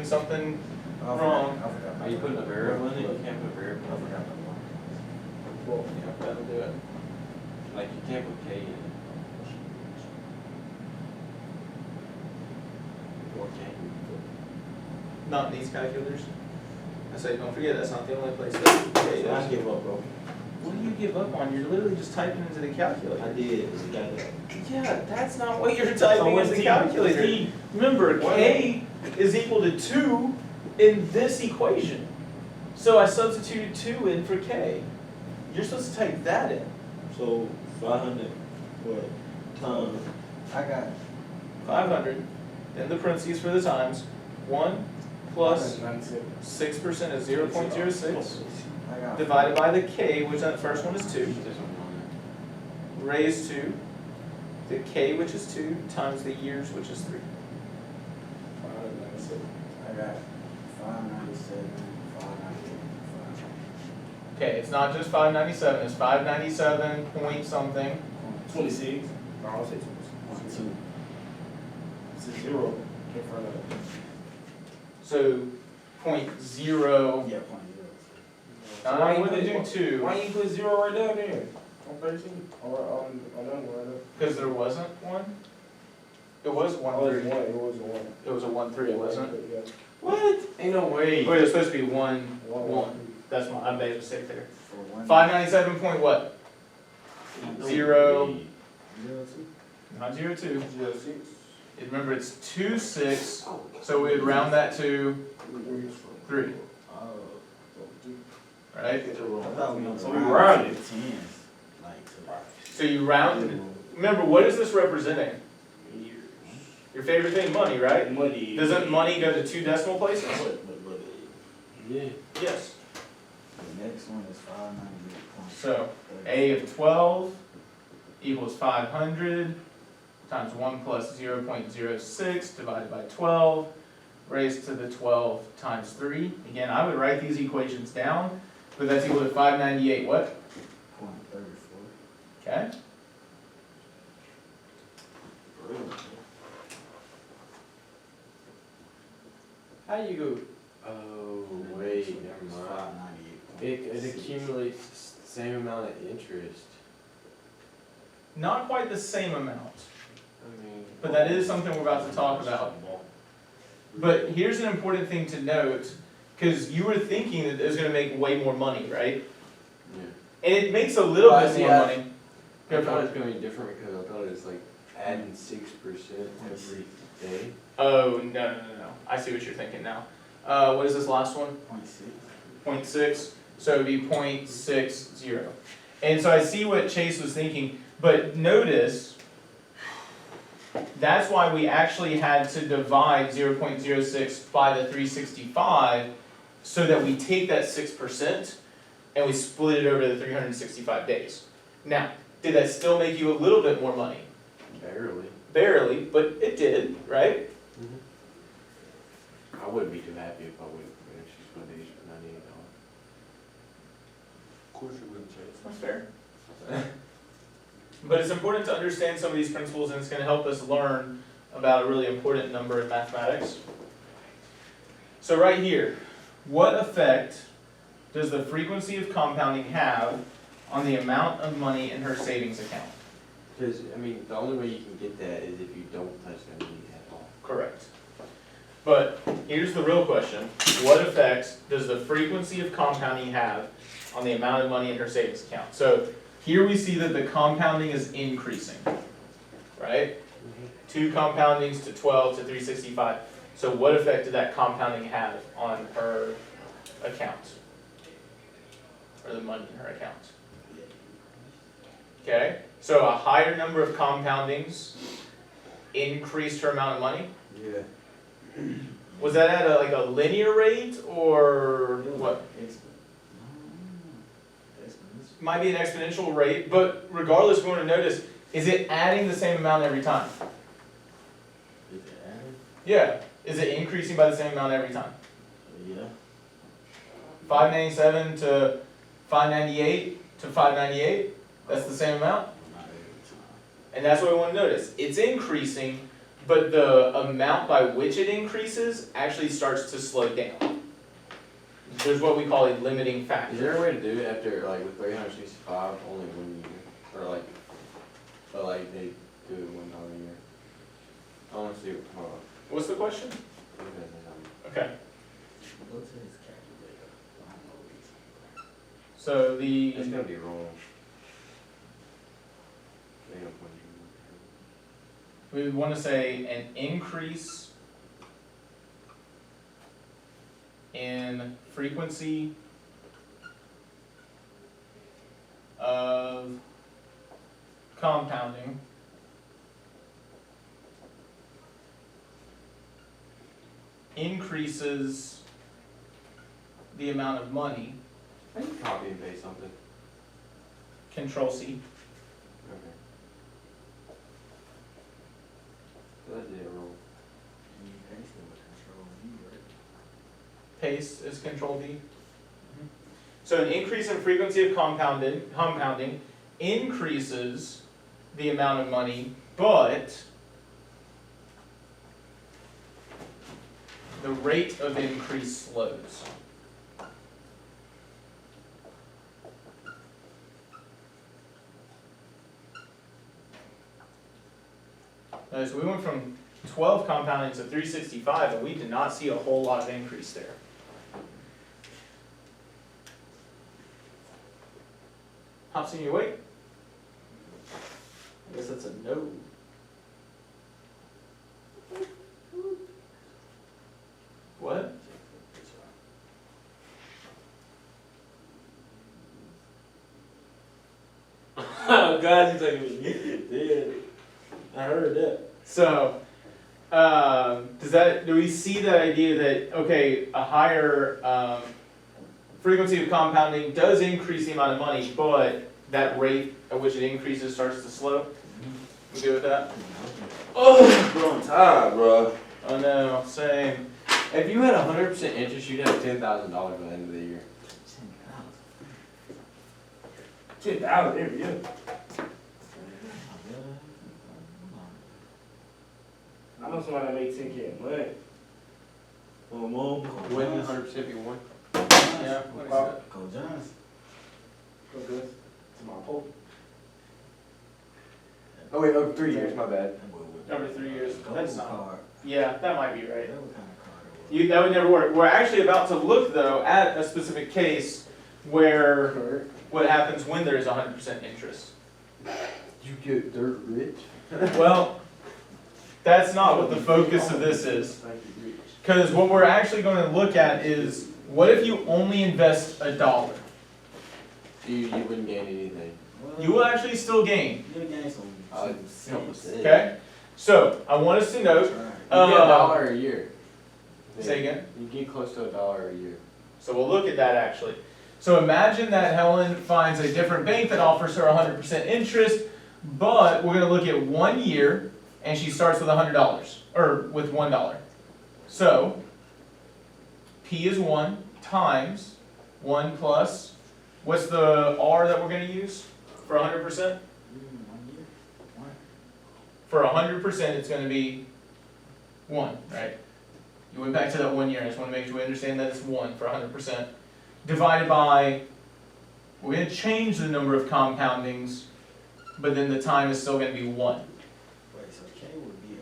something I wrong. forgot. Are you putting a variable in it? You can't put a variable. I forgot my one. Well, yeah, that'll do it. Like you can't put K in it. Or can you? Not in these calculators. I say, don't forget, that's not the only place that K I is. give up, bro. What do you give up on? You're literally just typing into the calculator. I did. We got that. Yeah, that's not what you're typing what's into the T? calculator. What's T? Remember, What? K is equal to 2 in this equation. So I substituted 2 in for K. You're supposed to type that in. So 500 what times? I got 500, then the parentheses for the times. 1 plus 6% is 0.06. I got Divided by the K, which that first one is 2. There's something on Raised to the K, which is 2, times the years, which is 3. I got 597, 598, Okay, it's not just 597, it's 597 point something. 26. No, I'll say 26. 2. It's a 0 in front of it. So 0.0. Yeah, 0.0. I wouldn't do 2, Why you put 0 right down there? On 13? Or on another one right there? because there wasn't one. It was 1 Oh, it was 3. 1. It was a 1. It was a 1 3, it wasn't. Yeah. What? Ain't no way. Oh, it was supposed to be 1 1. 1. That's my, I made a mistake there. For 1. 597 point what? 0. 02. Not 02. 06. Remember, it's 2 6, so we'd round that to 3, right? I thought we So we rounded. tens. Like So you round. Remember, what is this representing? Your favorite thing, money, right? Money. Doesn't money go to 2 decimal places? but Yeah. Yes. the next one is 598. So A of 12 equals 500 times 1 plus 0.06 divided by 12 raised to the 12 times 3. Again, I would write these equations down, but that's equal to 598 what? 0.34. Okay. How do you go? Oh wait, never mind. 598. It accumulates the same amount of interest. Not quite the same amount, I mean, but that is something we're about to talk about. But here's an important thing to note, because you were thinking that it was going to make way more money, right? Yeah. And it makes a little Well, bit see, more I- money. I Go thought for it it. was gonna be different because I thought it was like adding 6% every day. Oh, no. I see what you're thinking now. What is this last one? 0.6. 0.6, so it'd be 0.60. And so I see what Chase was thinking, but notice, that's why we actually had to divide 0.06 by the 365, so that we take that 6% and we split it over the 365 days. Now, did that still make you a little bit more money? Barely. Barely, but it did, right? I wouldn't be too happy if I wouldn't finish these Mondays for $98. Of course you wouldn't say That's fair. But it's important to understand some of these principles, and it's going to help us learn about a really important number in mathematics. So right here, what effect does the frequency of compounding have on the amount of money in her savings account? Because, I mean, the only way you can get that is if you don't touch that money at all. Correct. But here's the real question. What effect does the frequency of compounding have on the amount of money in her savings account? So here we see that the compounding is increasing, right? 2 compoundings to 12 to 365. So what effect did that compounding have on her account? Or the money in her account? Okay, so a higher number of compoundings increased her amount of money? Yeah. Was that at a linear rate, or what? Might be an exponential rate, but regardless, we want to notice, is it adding the same amount every time? Is it added? Yeah. Is it increasing by the same amount every time? Yeah. 597 to 598 to 598, that's the same amount? Not every time. And that's what we want to notice. It's increasing, but the amount by which it increases actually starts to slow down. There's what we call a limiting Is factor. there a way to do it after, like, with 365, only 1 year? Or like, but like, they do it $1 a year? I wanna see, hold on. What's the question? Look at this, Okay, Go to his calculator. I don't know what he's- so It's the, gonna be wrong. They don't put it we would wanna say an increase in frequency of compounding increases the amount of money, I can copy and paste something. Control C, Okay. So that did it wrong. You paste it with Control V, right? paste is Control V. So an increase in frequency of compounding increases the amount of money, but the rate of increase slows. So we went from 12 compounding to 365, and we did not see a whole lot of increase there. Hobson, you awake? I guess that's a no. What? Oh, God, you taking me. Yeah. I heard that. So, do we see that idea that, okay, a higher frequency of compounding does increase the amount of money, but that rate at which it increases starts to slow? We good with that? Oh, bro, I'm tired, bro. Oh no, same. If you had 100% interest, you'd have $10,000 by the end of the year. 10,000 every year. I know somebody that makes 10K a month. Oh, mom. Wouldn't 100% be one? Yeah, what is that? Go Johnson. Go good. To my Pope. Oh, wait, oh, 3 years, my bad. That boy would- Over 3 years. Gold That's not. card. Yeah, that might be right. That what kind of card it was? That would never work. We're actually about to look though at a specific case where what happens when there is 100% interest. You get dirt rich? Well, that's not what the focus of this is. Thank you, rich. Because what we're actually going to look at is, what if you only invest $1? You wouldn't gain anything. Well, You will actually still gain. you'll gain some sense. Okay? So, I want us to note, You get $1 a year. say again? You get close to $1 a year. So we'll look at that actually. So imagine that Helen finds a different bank that offers her 100% interest, but we're going to look at 1 year, and she starts with $100, or with $1. So, P is 1 times 1 plus, what's the R that we're going to use for 100%? 1 year. One. For 100%, it's going to be 1, right? You went back to that 1 year. I just want to make sure we understand that it's 1 for 100%. Divided by, we're going to change the number of compoundings, but then the time is still going to be 1. Wait, so K would be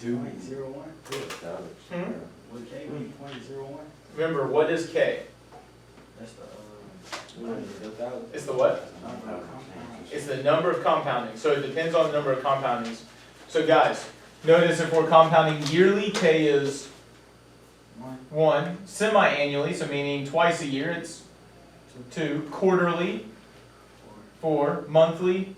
0.01? Hmm? Would K be 0.01? Remember, what is K? That's the It's the what? number of compounds. It's the number of compounding. So it depends on the number of compoundings. So guys, notice if we're compounding yearly, K is 1. Semi-annually, so meaning twice a year, it's 2. Quarterly, 4. Monthly,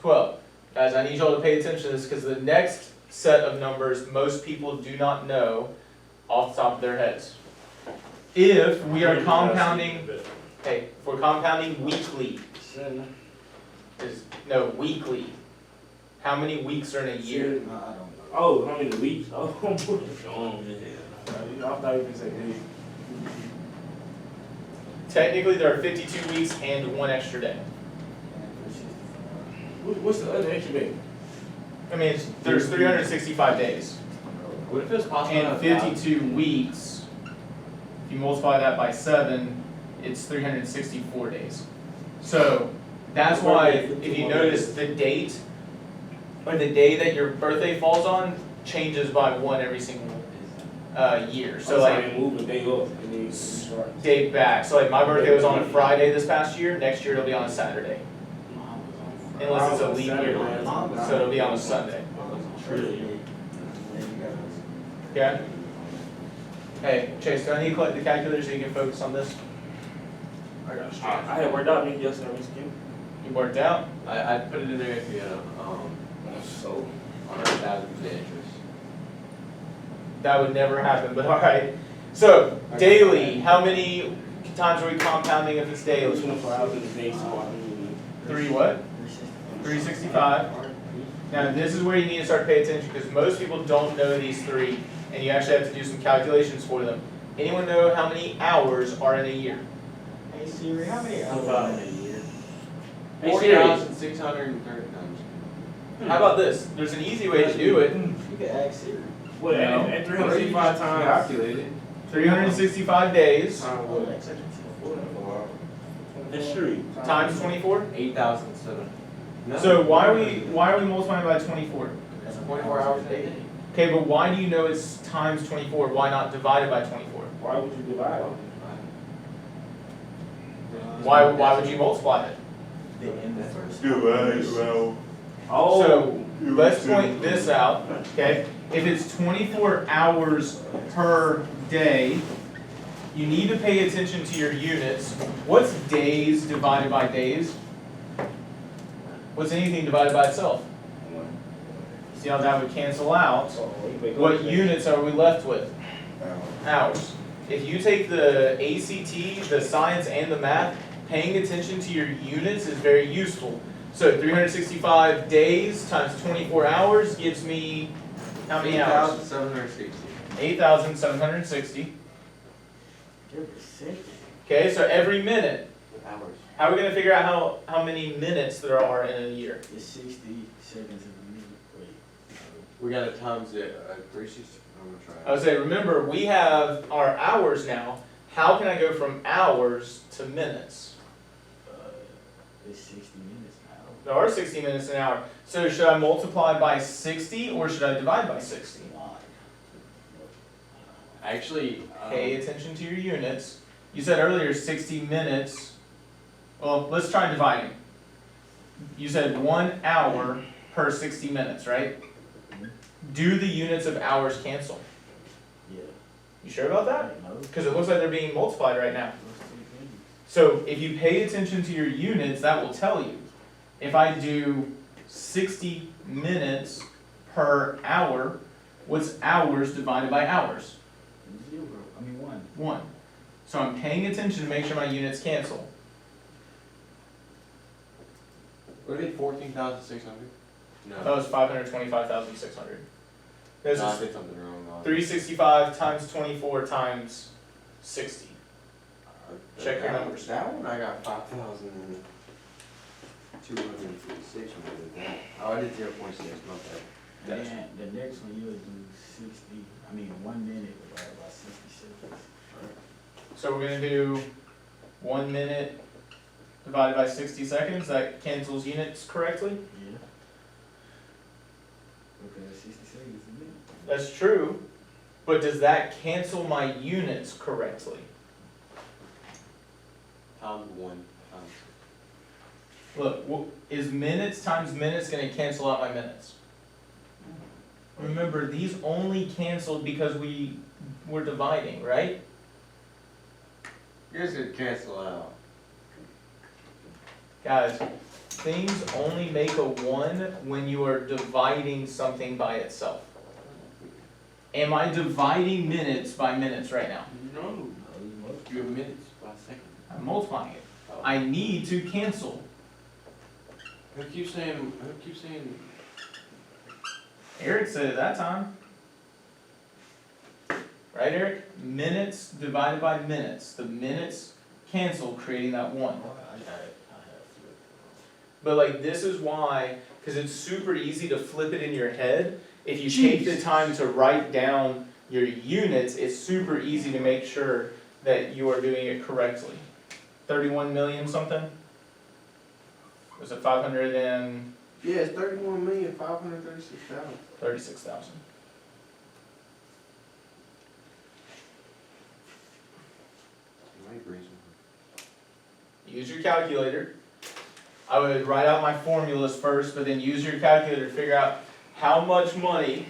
12. Guys, I need y'all to pay attention to this because the next set of numbers most people do not know off the top of their heads. If we are compounding, hey, if we're compounding weekly, weekly. How many weeks are in a year? No, I don't know. Oh, how many weeks? Oh, man. I thought you were say days. Technically, there are 52 weeks and 1 extra day. What's the other extra day? I mean, there's 365 days. What if it's possible? to And have 52 weeks, if you multiply that by 7, it's 364 days. So that's why, if you notice, the date, or the day that your birthday falls on, changes by 1 every single year. So like, move a day up and then you start. date back, so like my birthday was on a Friday this past year, next year it'll be on a Saturday. Unless it's a leap year, so it'll be on a Sunday. Okay? Hey, Chase, do I need to collect the calculator so you can focus on this? I got you. I had worked out me yesterday, Miss Kim. You worked out? I'd put it in there if you had So. $100,000 interest. That would never happen, but alright. So, daily, how many times are we compounding if it's daily? 24 hours in a day, so I mean. 3 what? 365. Now, this is where you need to start paying attention, because most people don't know these 3, and you actually have to do some calculations for them. Anyone know how many hours are in a year? Hey Siri, how many About hours? a year. 40,630 times. How about this? There's an easy way to do it. You can ask Siri. What, at 365 times? Calculate it. 365 days Times what? That's true. times 24. 8,007. No. So why are we multiplying by 24? That's 24 hours a day. Okay, but why do you know it's times 24? Why not divided by 24? Why would you divide it? Why would you multiply it? Oh. So let's point this out, okay? If it's 24 hours per day, you need to pay attention to your units. What's days divided by days? What's anything divided by itself? See how that would cancel out? What units are we left with? Hours. If you take the ACT, the science, and the math, paying attention to your units is very useful. So 365 days times 24 hours gives me how many hours? 8,760. 8,760. Okay, so every minute. Hours. How are we going to figure out how many minutes there are in a year? It's 60 seconds in a minute. Wait. We got to times it 360. I'm gonna try. I would say, remember, we have our hours now. How can I go from hours to minutes? It's 60 minutes now. There are 60 minutes an hour. So should I multiply by 60 or should I divide by 60? Actually, Pay attention to your units. You said earlier 60 minutes. Well, let's try dividing. You said 1 hour per 60 minutes, right? Do the units of hours cancel? Yeah. You sure about that? No. Because it looks like they're being multiplied right now. So if you pay attention to your units, that will tell you. If I do 60 minutes per hour, what's hours divided by hours? 1. So I'm paying attention to make sure my units cancel. Would it be 14,600? No. That was 525,600. This No, I is did something wrong. 365 times 24 times 60. Check your numbers. That one I got 5,246 when I did that. Oh, I did 0.6, not bad. And then the next one you'll do 1 minute divided by 60 seconds. So we're going to do 1 minute divided by 60 seconds. That cancels units correctly. Yeah. Because 60 seconds is a minute. That's true. But does that cancel my units correctly? Times 1 times. Look, is minutes times minutes going to cancel out my minutes? Remember, these only canceled because we were dividing, right? Yours could cancel out. Guys, things only make a 1 when you are dividing something by itself. Am I dividing minutes by minutes right now? No. You have minutes by second. I'm multiplying it. I need to cancel. Who keeps saying? Eric said at that time. Right, Eric? Minutes divided by minutes. The minutes cancel, creating that 1. I got it. I have to. But like, this is why, Cause it's super easy to flip it in your head. If you take the time to write down your units, it's super easy to make sure that you are doing it correctly. 31 million something? Was it 536,000? Yeah, it's 31,536,000. Might be reasonable. Use your calculator. I would write out my formulas first, but then use your calculator to figure out how much money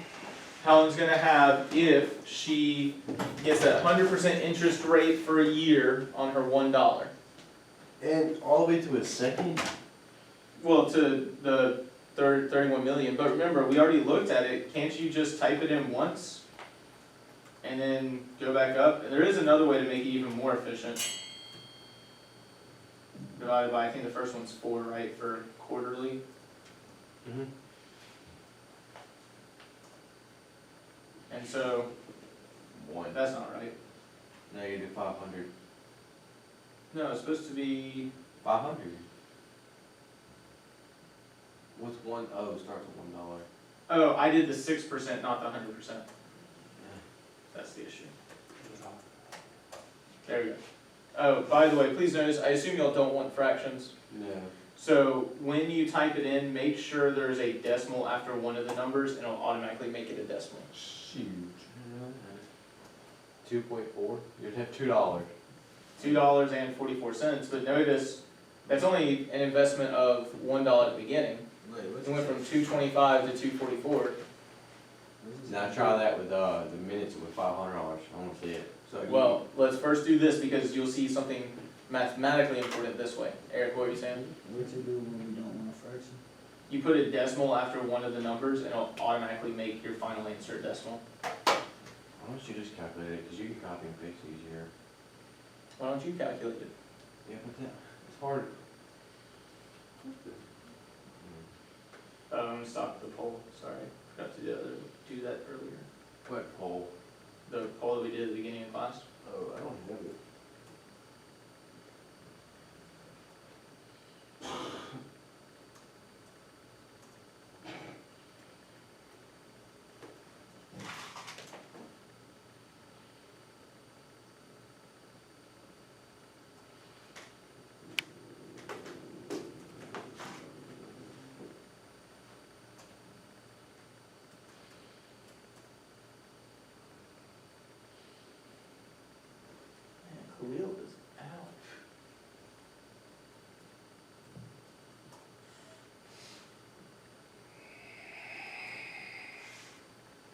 Helen's gonna have if she gets that 100% interest rate for a year on her $1. And all the way to a second? Well, to the 31 million, but remember, we already looked at it, can't you just type it in once? And then go back up, and there is another way to make it even more efficient. Divided by, I think the first one's 4, right, for quarterly? Mm-hmm. And so, One. that's not right. Negative 500. No, it's supposed to be, 500. What's one? Oh, it starts with $1. oh, I did the 6%, not the 100%. That's the issue. There we go. Oh, by the way, please notice, I assume y'all don't want fractions. No. So when you type it in, make sure there's a decimal after one of the numbers, and it'll automatically make it a decimal. Shoot. 2.4. You'd have $2. $2.44, but notice, that's only an investment of $1 at the beginning. Wait, what's It went the- from 225 to 244. what's this? Now try that with the minutes with $500. I want to see it. So you- Well, let's first do this because you'll see something mathematically important this way. Eric, what were you saying? What to do when we don't want a fraction? You put a decimal after one of the numbers and it'll automatically make your final answer a decimal. why don't you just calculate it? Because you can copy and paste easier. Why don't you calculate it? Yeah, but it's hard. Oh, I'm gonna stop the poll, sorry, forgot to do that earlier. What poll? The poll that we did at the beginning of class. Oh, I don't have it. Man, Khalil is out.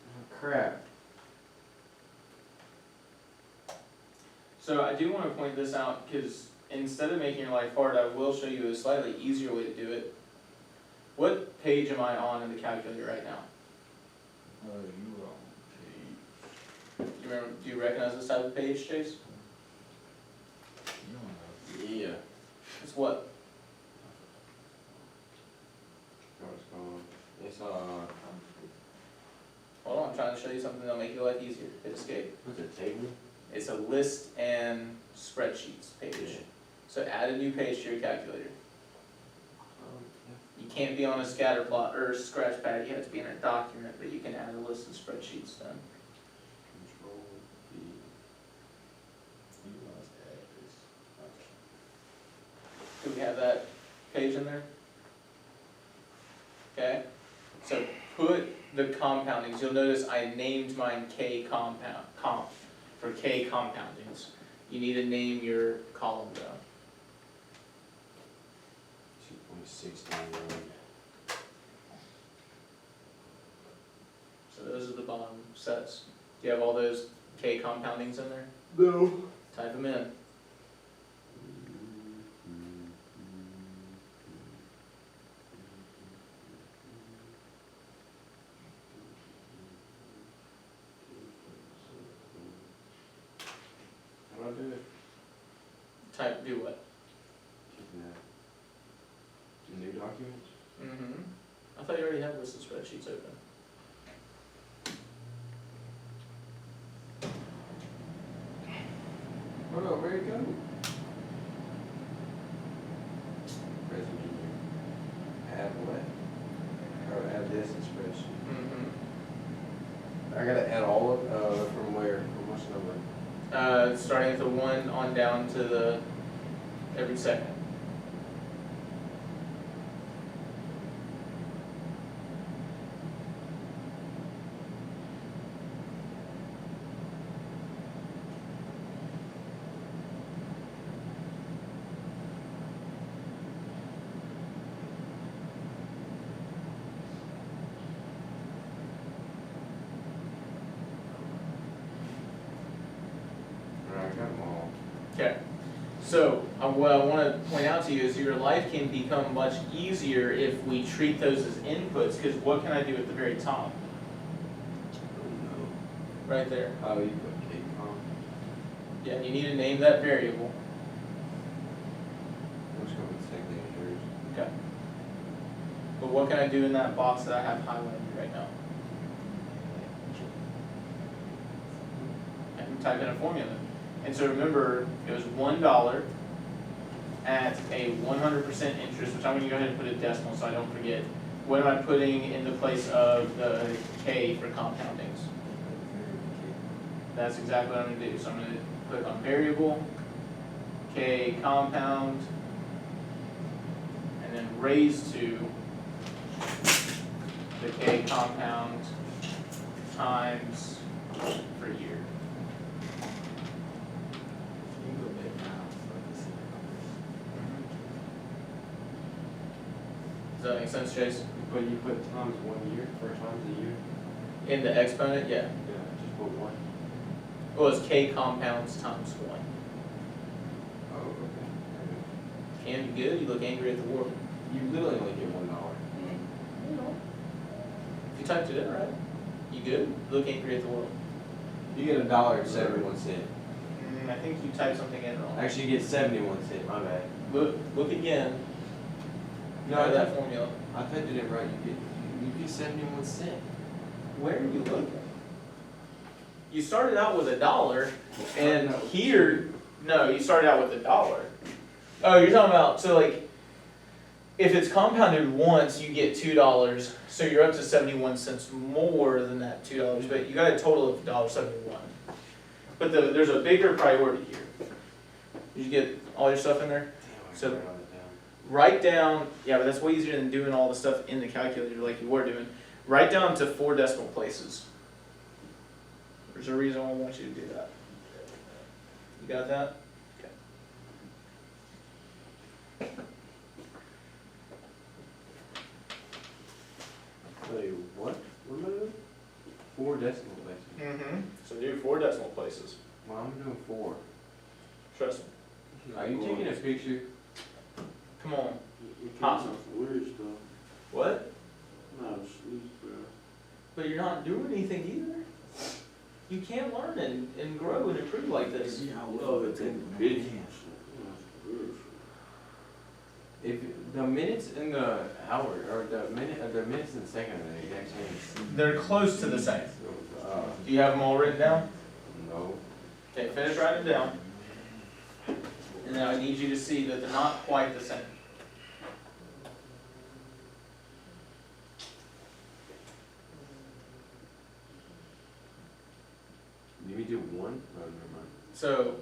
Oh, crap. So I do wanna point this out, cause instead of making your life hard, I will show you a slightly easier way to do it. What page am I on in the calculator right now? You were on page. Do you recognize this type of page, Chase? You don't know. Yeah. It's what? What's going on? It's Hold on, I'm trying to show you something that'll make your life easier. Hit escape. what's it, table? It's a list and spreadsheets page. Yeah. So add a new page to your calculator. Yeah. You can't be on a scatter plot or a scratch pad, you have to be in a document, but you can add a list of spreadsheets then. Control V. You lost the address. Okay. Do we have that page in there? Okay, so put the compoundings, you'll notice I named mine K comp, for K compoundings. You need to name your column though. 2.69. So those are the bottom sets. Do you have all those K compoundings in there? No. Type them in. How do I do it? Do what? New documents? Mm-hmm. I thought you already had lists of spreadsheets open. Oh no, where'd it go? Present. Add what? Starting at the 1 on down to the every second. Alright, I got them all. Okay, so what I want to point out to you is your life can become much easier if we treat those as inputs, because what can I do at the very top? Right there. Oh, you put K comp. Yeah, you need to name that variable. I'm just going with the same thing as yours. Okay. But what can I do in that box that I have highlighted right now? I can type in a formula. And so remember, it was $1 at a 100% interest, which I'm going to go ahead and put a decimal so I don't forget. What am I putting in the place of the K for compoundings? That's exactly what I'm going to do. So I'm going to click on variable, K compound, and then raise to the K compound times per year. You can go back down so I can see the numbers. Does that make sense, Chase? But you put times 1 year, or times a year? In the exponent, yeah. Yeah, just put 1. Well, it's K compounds times 1. Oh, okay. Can be good, you look angry at the world. You literally only get $1. If you typed it in right, you good? Look angry at the world. You get $1.71. I think you typed something in wrong. Actually, you get 71 cents. My bad. Look again. No, Try I that typed- formula. I typed it in right. You get 71 cents. Where are you looking? You started out with $1, and No. here, no, you started out with $1. Oh, you're talking about, so like, if it's compounded once, you get $2, so you're up to 71 cents more than that $2, but you got a total of $1.71. But there's a bigger priority here. Did you get all your stuff in there? Damn, I So- wrote it down. Write down, yeah, but that's way easier than doing all the stuff in the calculator like you were doing. Write down to 4 decimal places. There's a reason why I want you to do that. You got that? Wait, what? What am I doing? 4 decimal places. Mm-hmm. So do 4 decimal places. Well, I'm doing 4. Trust me. Are you taking a picture? Come on. We Huh. can't some weird stuff. What? No, sleep, bro. But you're not doing anything either. You can't learn and grow and improve like this. See how well it takes when I Bitch. can. If the minutes and the hour, or the minutes and second are the exact same. They're close to the same. So, Do you have them all written down? no. Okay, finish writing them down. And now I need you to see that they're not quite the same. Did we do 1? Oh, never mind. So,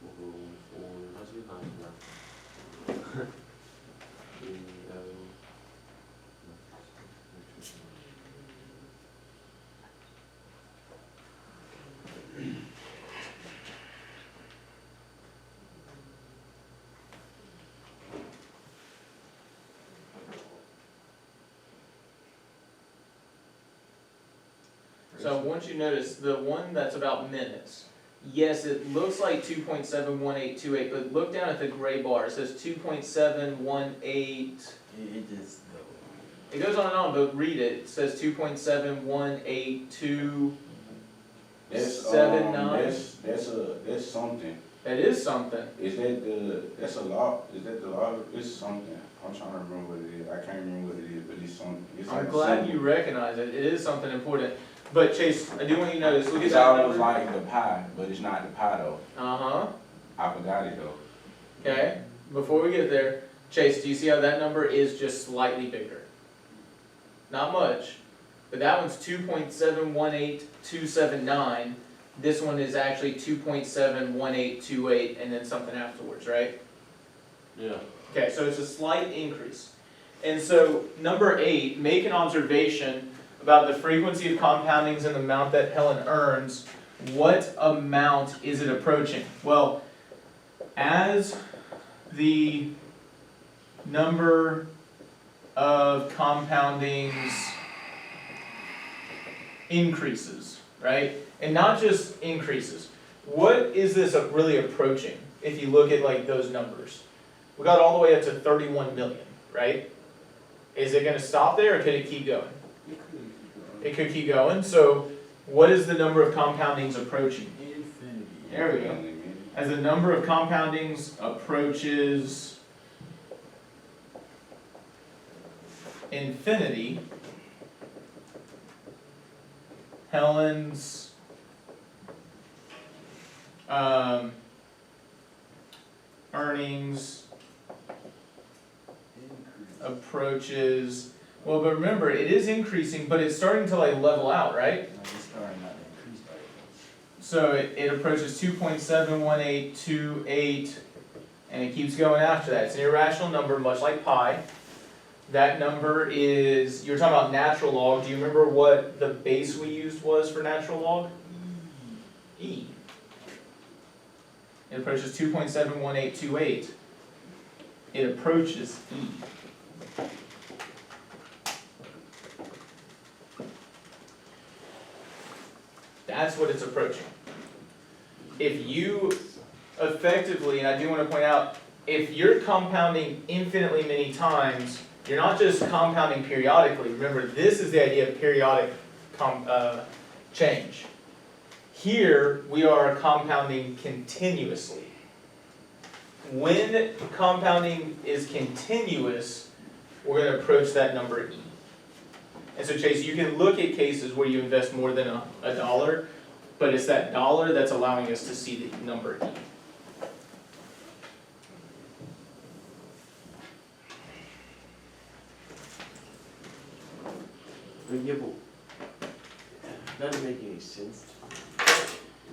We'll go 4. That's good, nice, bro. so once you notice, the one that's about minutes, yes, it looks like 2.71828, but look down at the gray bar, it says 2.718. It just go. It goes on and on, but read it. It says 2.71827. That's, 79. that's something. That is something. Is that that's a law, is that the law, it's something, I'm trying to remember what it is, I can't remember what it is, but it's something, it's like. I'm glad you recognize it. It is something important. But Chase, I do want you to notice, look at It's that almost number. like the pie, but it's not the pie though, Uh-huh. I forgot it though. Okay, before we get there, Chase, do you see how that number is just slightly bigger? Not much, but that one's 2.718279. This one is actually 2.71828 and then something afterwards, right? Yeah. Okay, so it's a slight increase. And so number 8, make an observation about the frequency of compoundings and the amount that Helen earns. What amount is it approaching? Well, as the number of compoundings increases, right? And not just increases. What is this really approaching if you look at like those numbers? We got all the way up to 31 million, right? Is it gonna stop there or could it keep going? It could keep going. So what is the number of compoundings approaching? Infinity. There we go. As the number of compoundings approaches infinity, Helen's earnings approaches, well, but remember, it is increasing, but it's starting to like level out, right? No, it's starting not to increase by it. So it approaches 2.71828, and it keeps going after that. It's an irrational number, much like pi. That number is, you're talking about natural log. Do you remember what the base we used was for natural log? E. It approaches 2.71828. It approaches E. That's what it's approaching. If you effectively, and I do want to point out, if you're compounding infinitely many times, you're not just compounding periodically. Remember, this is the idea of periodic change. Here, we are compounding continuously. When compounding is continuous, we're going to approach that number E. And so Chase, you can look at cases where you invest more than a dollar, but it's that dollar that's allowing us to see the number E. Yeah, but that doesn't make any sense.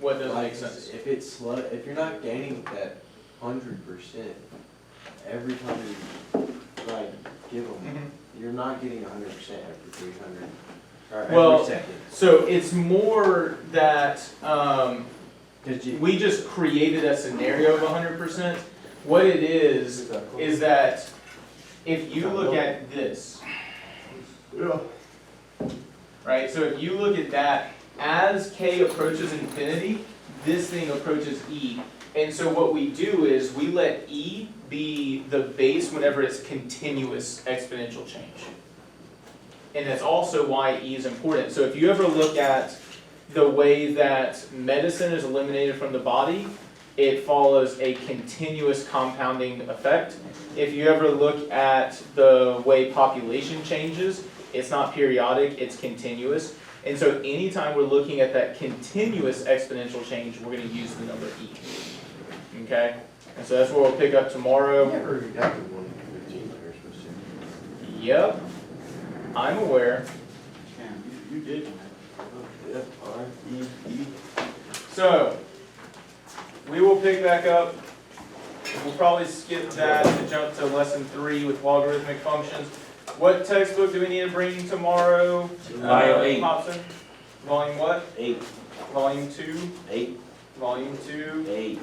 What doesn't Like, make sense? if it's slow, if you're not gaining that 100% every time you like give them, Mhm. you're not getting 100% every 300 or every Well, second. So it's more that Did you? we just created a scenario of 100%. What it is that if you look at this, Yeah. right? So if you look at that, as k approaches infinity, this thing approaches E. And so what we do is we let E be the base whenever it's continuous exponential change. And that's also why E is important. So if you ever look at the way that medicine is eliminated from the body, it follows a continuous compounding effect. If you ever look at the way population changes, it's not periodic, it's continuous. And so anytime we're looking at that continuous exponential change, we're going to use the number E. Okay? And so that's where we'll pick up tomorrow. Never got the 115 that you're supposed to. Yep, I'm aware. Damn, you did one. Yeah, alright. So, we will pick back up. We'll probably skip that and jump to lesson 3 with logarithmic functions. What textbook do we need to bring tomorrow? Bio 8. Hobson? Volume what? 8. Volume 2? 8. Volume 2. 8.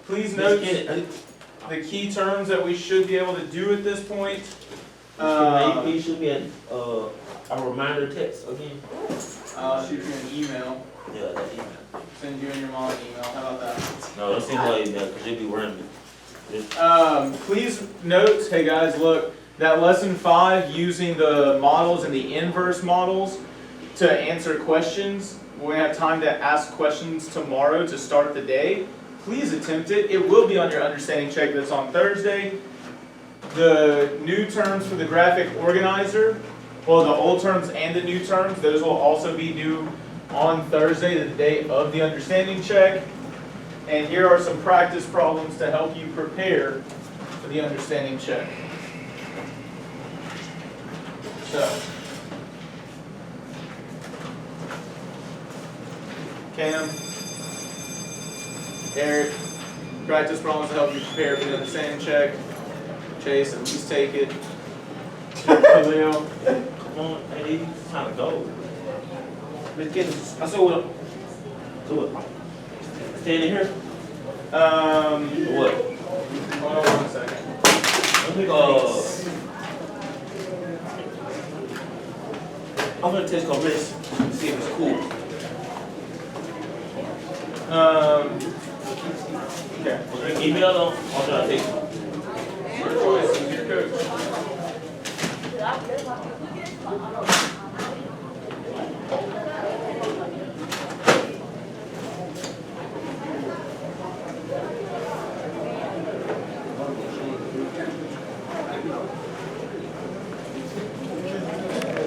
Please note the key terms that we should be able to do at this point. Maybe should be a reminder text again. I'll shoot you an email, Yeah, that email. send you and your mom an email, how about that? No, don't send that email because it'll be random. Please note, hey guys, look, that lesson 5 using the models and the inverse models to answer questions. We're gonna have time to ask questions tomorrow to start the day. Please attempt it. It will be on your understanding check that's on Thursday. The new terms for the graphic organizer, well, the old terms and the new terms, those will also be due on Thursday, the day of the understanding check. And here are some practice problems to help you prepare for the understanding check. So. Cam. Eric. Practice problems to help you prepare for the understanding check. Chase, at least take it. Khalil. Come on, hey, he's trying to go. Let's get this. I saw what. So what? Staying in here? Or what? Hold on 1 second. I'm gonna test your wrist, see if it's cool. Okay. Was there email or should I take it? Your choice, your coach.